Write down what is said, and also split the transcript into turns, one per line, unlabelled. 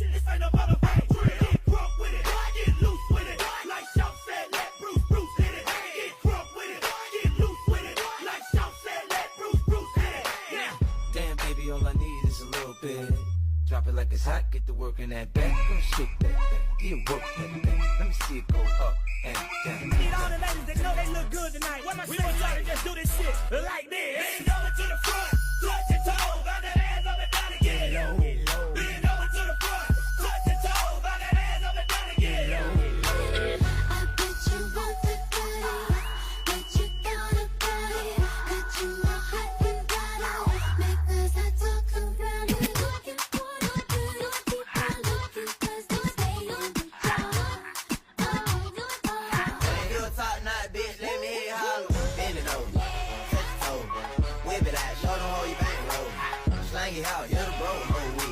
This ain't no motherfucking drill. Get crunk with it, get loose with it. Like Shaw said, let Bruce hit it. Get crunk with it, get loose with it. Like Shaw said, let Bruce hit it. Yeah.
Damn, baby, all I need is a little bit. Drop it like it's hot, get to work in that back. Don't shake that thing, get work that thing. Let me see it go up and down.
Need all the ladies that know they look good tonight. What am I saying? We want y'all to just do this shit like this. Bend over to the front, touch your toes, bounce that ass up and down again. Bend over to the front, touch your toes, bounce that ass up and down again.
I bet you want the body, bet you got a body, got you more hot than body. Make us I talk around you, looking for the good. Keep on looking 'cause they stay on the job.
You a top knot, bitch, let me hear you holler. Bend it over, touch your toe, whip it out, show them how you bang roll. Slang it out, you're the bro, whole week.